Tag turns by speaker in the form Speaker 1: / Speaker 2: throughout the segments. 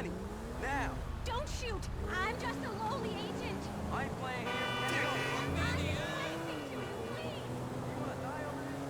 Speaker 1: money. Now.
Speaker 2: Don't shoot! I'm just a lowly agent.
Speaker 1: I ain't playing here.
Speaker 2: I'm advising to you, please.
Speaker 1: You wanna die over this?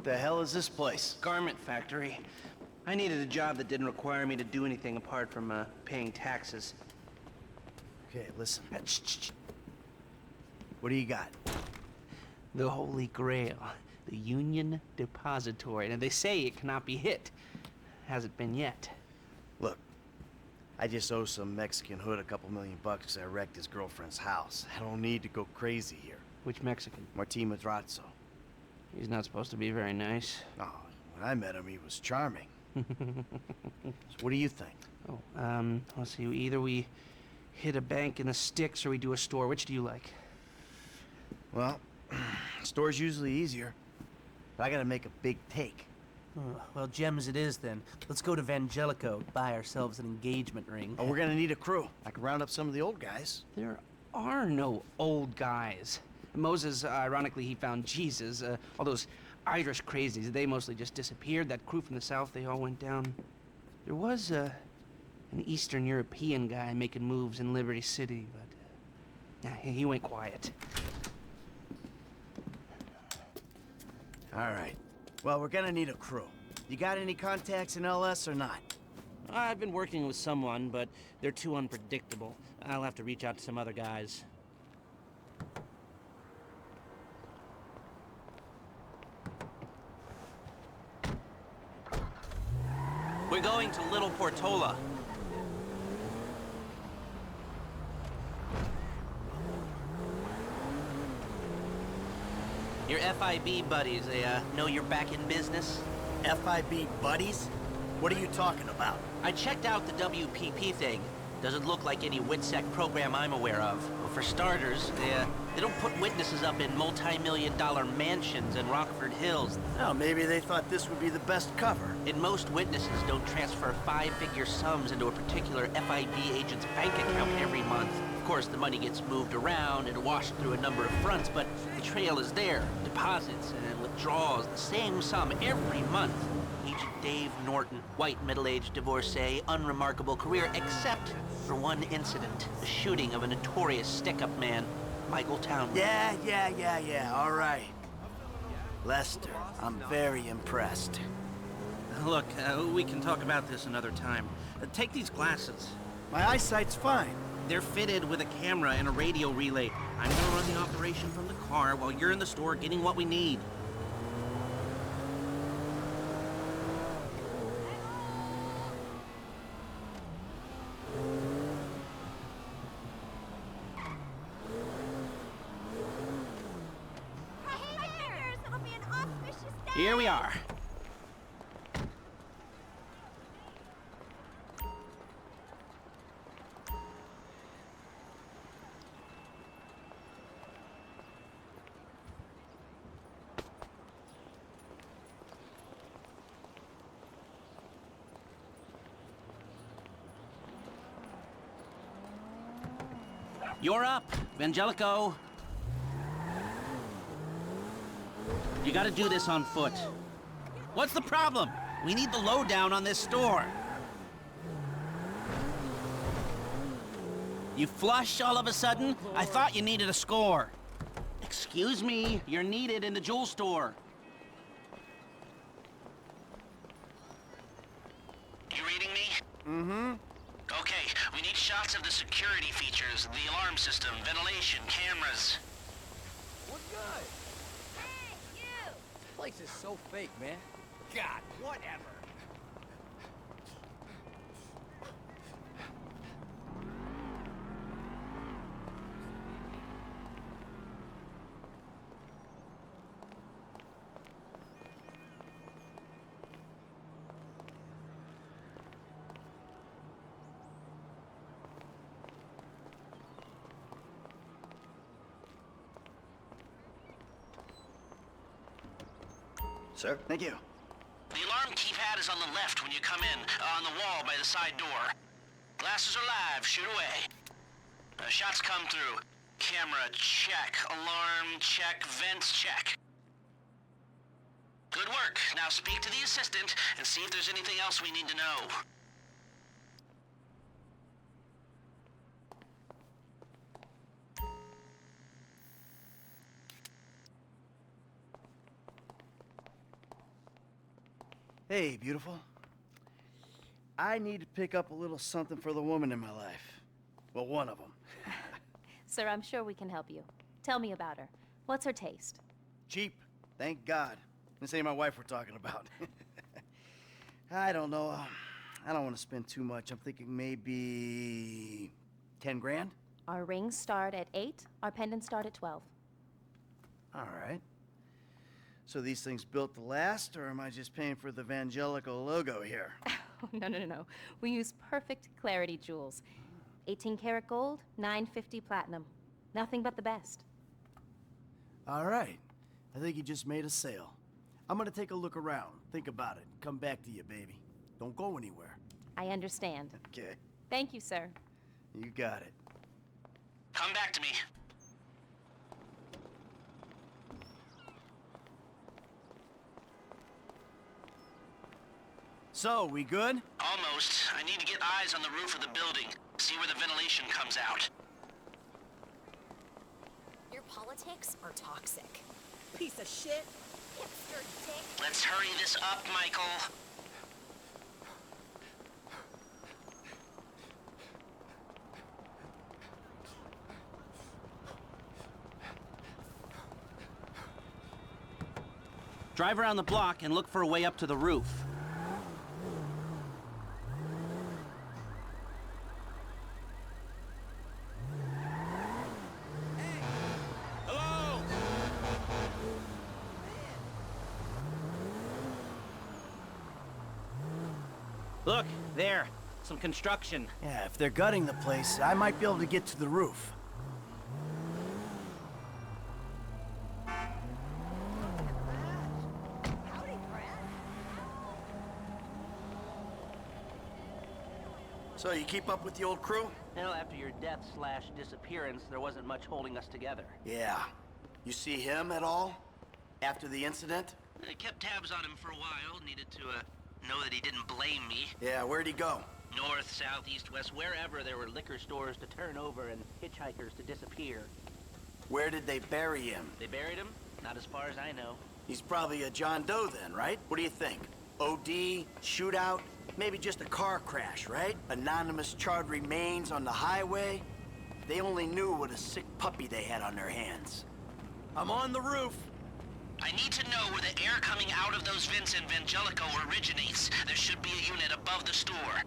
Speaker 3: The hell is this place?
Speaker 4: Garment factory. I needed a job that didn't require me to do anything apart from paying taxes.
Speaker 3: Okay, listen. Shh. What do you got?
Speaker 4: The Holy Grail, the Union Depository. And they say it cannot be hit. Hasn't been yet.
Speaker 3: Look, I just owe some Mexican hood a couple $1,000,000 because I wrecked his girlfriend's house. I don't need to go crazy here.
Speaker 4: Which Mexican?
Speaker 3: Martín Madrazo.
Speaker 4: He's not supposed to be very nice.
Speaker 3: Oh, when I met him, he was charming. So what do you think?
Speaker 4: Oh, let's see. Either we hit a bank in the sticks or we do a store. Which do you like?
Speaker 3: Well, store's usually easier. But I gotta make a big take.
Speaker 5: Well, gems it is then. Let's go to Vangelico, buy ourselves an engagement ring.
Speaker 3: Oh, we're gonna need a crew. I can round up some of the old guys.
Speaker 4: There are no old guys. Moses, ironically, he found Jesus. All those Irish crazies, they mostly just disappeared. That crew from the south, they all went down. There was an Eastern European guy making moves in Liberty City, but he went quiet.
Speaker 3: All right. Well, we're gonna need a crew. You got any contacts in LS or not?
Speaker 4: I've been working with someone, but they're too unpredictable. I'll have to reach out to some other guys. We're going to Little Portola. Your FIB buddies, they know you're back in business?
Speaker 3: FIB buddies? What are you talking about?
Speaker 4: I checked out the WPP thing. Doesn't look like any WITSEC program I'm aware of. Well, for starters, they don't put witnesses up in multi-million-dollar mansions in Rockford Hills.
Speaker 3: Oh, maybe they thought this would be the best cover.
Speaker 4: And most witnesses don't transfer five-figure sums into a particular FIB agent's bank account every month. Of course, the money gets moved around and washed through a number of fronts, but the trail is there. Deposits and withdrawals, the same sum every month. Agent Dave Norton, white middle-aged divorcee, unremarkable career, except for one incident, the shooting of a notorious stick-up man, Michael Townley.
Speaker 3: Yeah, all right. Lester, I'm very impressed.
Speaker 4: Look, we can talk about this another time. Take these glasses.
Speaker 3: My eyesight's fine.
Speaker 4: They're fitted with a camera and a radio relay. I'm gonna run the operation from the car while you're in the store getting what we need. Here we are. You're up, Vangelico. You gotta do this on foot. What's the problem? We need the lowdown on this store. You flush all of a sudden? I thought you needed a score. Excuse me, you're needed in the jewel store. You reading me?
Speaker 3: Mm-hmm.
Speaker 4: Okay, we need shots of the security features, the alarm system, ventilation, cameras.
Speaker 1: What good?
Speaker 2: Hey, you!
Speaker 1: This place is so fake, man. God, whatever.
Speaker 3: Sir? Thank you.
Speaker 4: The alarm keypad is on the left when you come in, on the wall by the side door. Glasses are live, shoot away. Shots come through. Camera, check. Alarm, check. Vents, check. Good work. Now speak to the assistant and see if there's anything else we need to know.
Speaker 3: Hey, beautiful. I need to pick up a little something for the woman in my life. Well, one of them.
Speaker 6: Sir, I'm sure we can help you. Tell me about her. What's her taste?
Speaker 3: Cheap, thank God. This ain't my wife we're talking about. I don't know. I don't want to spend too much. I'm thinking maybe 10 grand?
Speaker 6: Our rings start at 8, our pendants start at 12.
Speaker 3: All right. So these things built to last, or am I just paying for the Vangelico logo here?
Speaker 6: Oh, no. We use perfect clarity jewels. 18 karat gold, 950 platinum. Nothing but the best.
Speaker 3: All right. I think you just made a sale. I'm gonna take a look around, think about it, come back to you, baby. Don't go anywhere.
Speaker 6: I understand.
Speaker 3: Okay.
Speaker 6: Thank you, sir.
Speaker 3: You got it.
Speaker 4: Come back to me.
Speaker 3: So, we good?
Speaker 4: Almost. I need to get eyes on the roof of the building. See where the ventilation comes out.
Speaker 2: Your politics are toxic.
Speaker 7: Piece of shit.
Speaker 2: Hipster dick.
Speaker 4: Let's hurry this up, Michael. Drive around the block and look for a way up to the roof.
Speaker 1: Hello?
Speaker 4: Look, there. Some construction.
Speaker 3: Yeah, if they're gutting the place, I might be able to get to the roof.
Speaker 7: Howdy, Brad.
Speaker 3: So, you keep up with the old crew?
Speaker 4: Well, after your death/disappearance, there wasn't much holding us together.
Speaker 3: Yeah. You see him at all? After the incident?
Speaker 4: I kept tabs on him for a while. Needed to know that he didn't blame me.
Speaker 3: Yeah, where'd he go?
Speaker 4: North, south, east, west, wherever there were liquor stores to turn over and hitchhikers to disappear.
Speaker 3: Where did they bury him?
Speaker 4: They buried him? Not as far as I know.
Speaker 3: He's probably a John Doe then, right? What do you think? OD, shootout, maybe just a car crash, right? Anonymous charred remains on the highway. They only knew what a sick puppy they had on their hands. I'm on the roof.
Speaker 4: I need to know where the air coming out of those vents in Vangelico originates. There should be a unit above the store.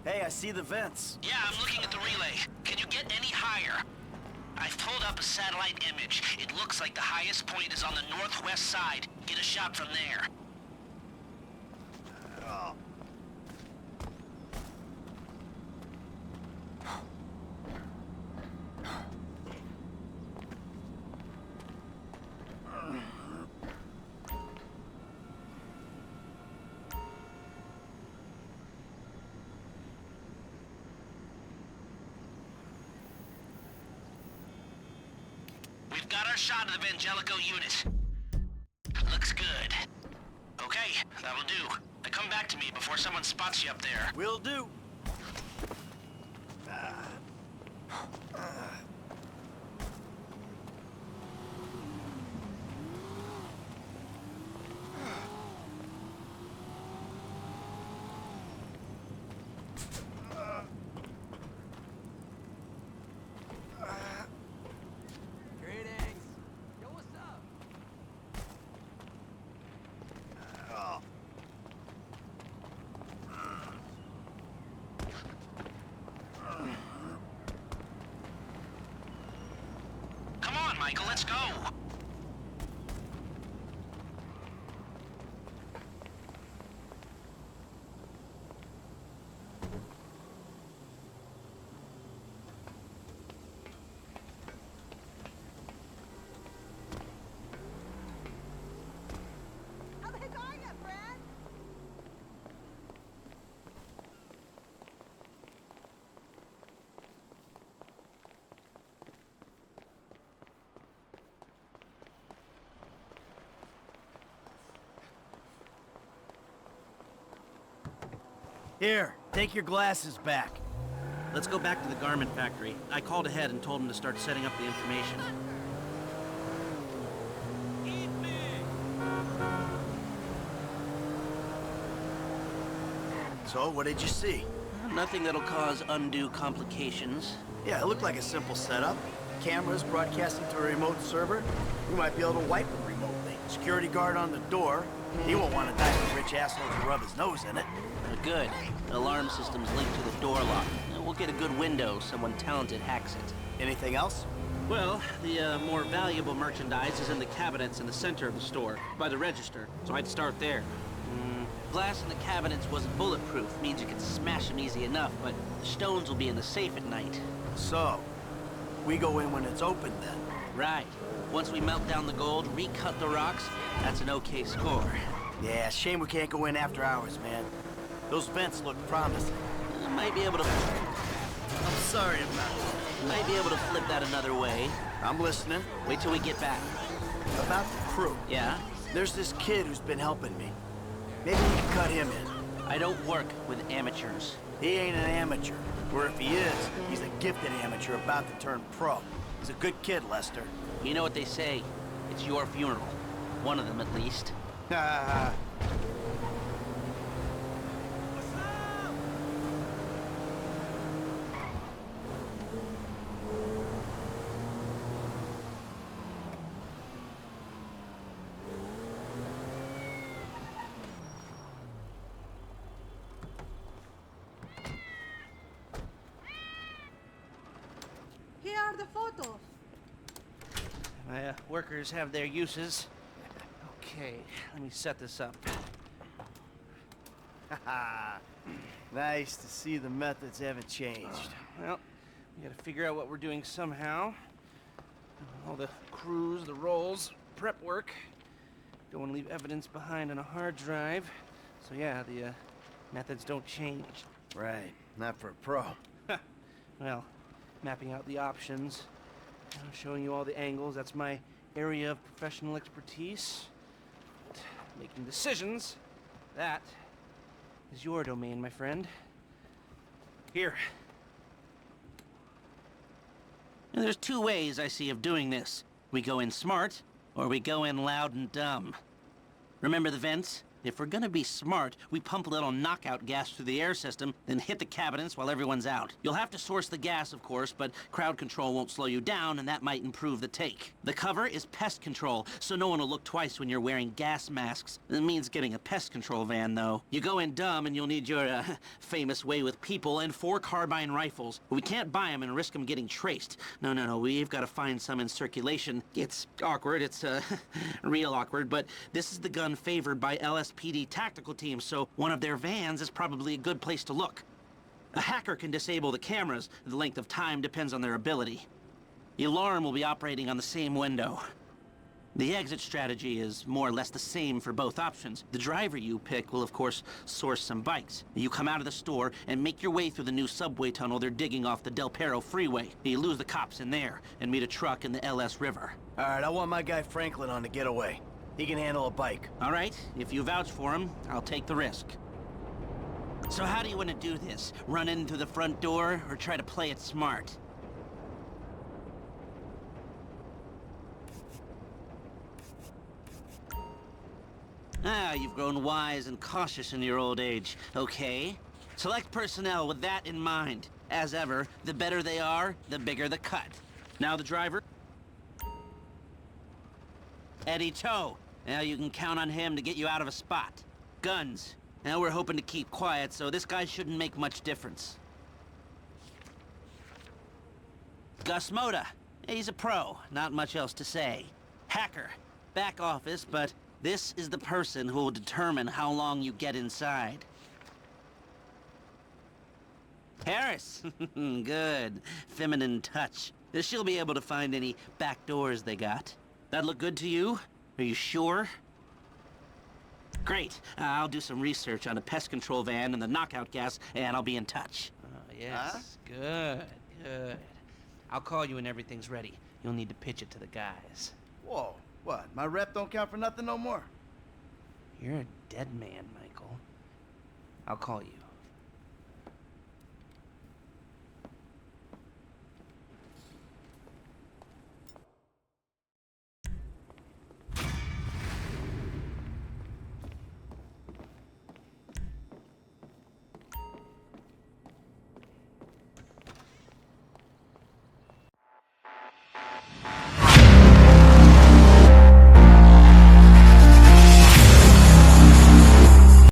Speaker 3: Hey, I see the vents.
Speaker 4: Yeah, I'm looking at the relay. Can you get any higher? I've pulled up a satellite image. It looks like the highest point is on the northwest side. Get a shot from there. We've got our shot of the Vangelico unit. Looks good. Okay, that'll do. Now come back to me before someone spots you up there.
Speaker 3: Will do.
Speaker 1: Greetings. Yo, what's up?
Speaker 7: How the heck are you, friend?
Speaker 3: Here, take your glasses back.
Speaker 4: Let's go back to the garment factory. I called ahead and told him to start setting up the information.
Speaker 3: So, what did you see?
Speaker 4: Nothing that'll cause undue complications.
Speaker 3: Yeah, it looked like a simple setup. Cameras broadcasting to a remote server. We might be able to wipe them remotely. Security guard on the door. He won't want to die for rich assholes to rub his nose in it.
Speaker 4: Good. Alarm system's linked to the door lock. We'll get a good window. Someone talented hacks it.
Speaker 3: Anything else?
Speaker 4: Well, the more valuable merchandise is in the cabinets in the center of the store, by the register, so I'd start there. Glass in the cabinets wasn't bulletproof, means you can smash them easy enough, but the stones will be in the safe at night.
Speaker 3: So, we go in when it's open then?
Speaker 4: Right. Once we melt down the gold, recut the rocks, that's an okay score.
Speaker 3: Yeah, shame we can't go in after hours, man. Those vents look promising.
Speaker 4: Might be able to...
Speaker 3: I'm sorry about it.
Speaker 4: Might be able to flip that another way.
Speaker 3: I'm listening.
Speaker 4: Wait till we get back.
Speaker 3: About the crew.
Speaker 4: Yeah?
Speaker 3: There's this kid who's been helping me. Maybe we can cut him in.
Speaker 4: I don't work with amateurs.
Speaker 3: He ain't an amateur. Or if he is, he's a gifted amateur about to turn pro. He's a good kid, Lester.
Speaker 4: You know what they say. It's your funeral. One of them, at least.
Speaker 7: Here are the photos.
Speaker 4: My workers have their uses. Okay, let me set this up.
Speaker 3: Nice to see the methods haven't changed.
Speaker 4: Well, we gotta figure out what we're doing somehow. All the crews, the rolls, prep work. Don't want to leave evidence behind on a hard drive. So yeah, the methods don't change.
Speaker 3: Right, not for a pro.
Speaker 4: Well, mapping out the options, showing you all the angles, that's my area of professional expertise. But making decisions, that is your domain, my friend. Here. Now, there's two ways I see of doing this. We go in smart, or we go in loud and dumb. Remember the vents? If we're gonna be smart, we pump a little knockout gas through the air system, then hit the cabinets while everyone's out. You'll have to source the gas, of course, but crowd control won't slow you down, and that might improve the take. The cover is pest control, so no one will look twice when you're wearing gas masks. It means getting a pest control van, though. You go in dumb, and you'll need your, famous way with people and 4 carbine rifles. We can't buy them and risk them getting traced. No, we've got to find some in circulation. It's awkward, it's, real awkward, but this is the gun favored by LSPD tactical teams, so one of their vans is probably a good place to look. A hacker can disable the cameras. The length of time depends on their ability. The alarm will be operating on the same window. The exit strategy is more or less the same for both options. The driver you pick will, of course, source some bikes. You come out of the store and make your way through the new subway tunnel they're digging off the Del Perro freeway. You lose the cops in there and meet a truck in the LS River.
Speaker 3: All right, I want my guy Franklin on the getaway. He can handle a bike.
Speaker 4: All right, if you vouch for him, I'll take the risk. So how do you want to do this? Run in through the front door, or try to play it smart? Ah, you've grown wise and cautious in your old age. Okay. Select personnel with that in mind. As ever, the better they are, the bigger the cut. Now the driver. Eddie Tow. Now you can count on him to get you out of a spot. Guns. Now we're hoping to keep quiet, so this guy shouldn't make much difference. Gus Moda. He's a pro. Not much else to say. hacker. Back office, but this is the person who will determine how long you get inside. Harris! Good. Feminine touch. She'll be able to find any back doors they got. That look good to you? Are you sure? Great. I'll do some research on a pest control van and the knockout gas, and I'll be in touch. Yes. Good. I'll call you when everything's ready. You'll need to pitch it to the guys.
Speaker 3: Whoa, what? My rep don't count for nothing no more?
Speaker 4: You're a dead man, Michael. I'll call you.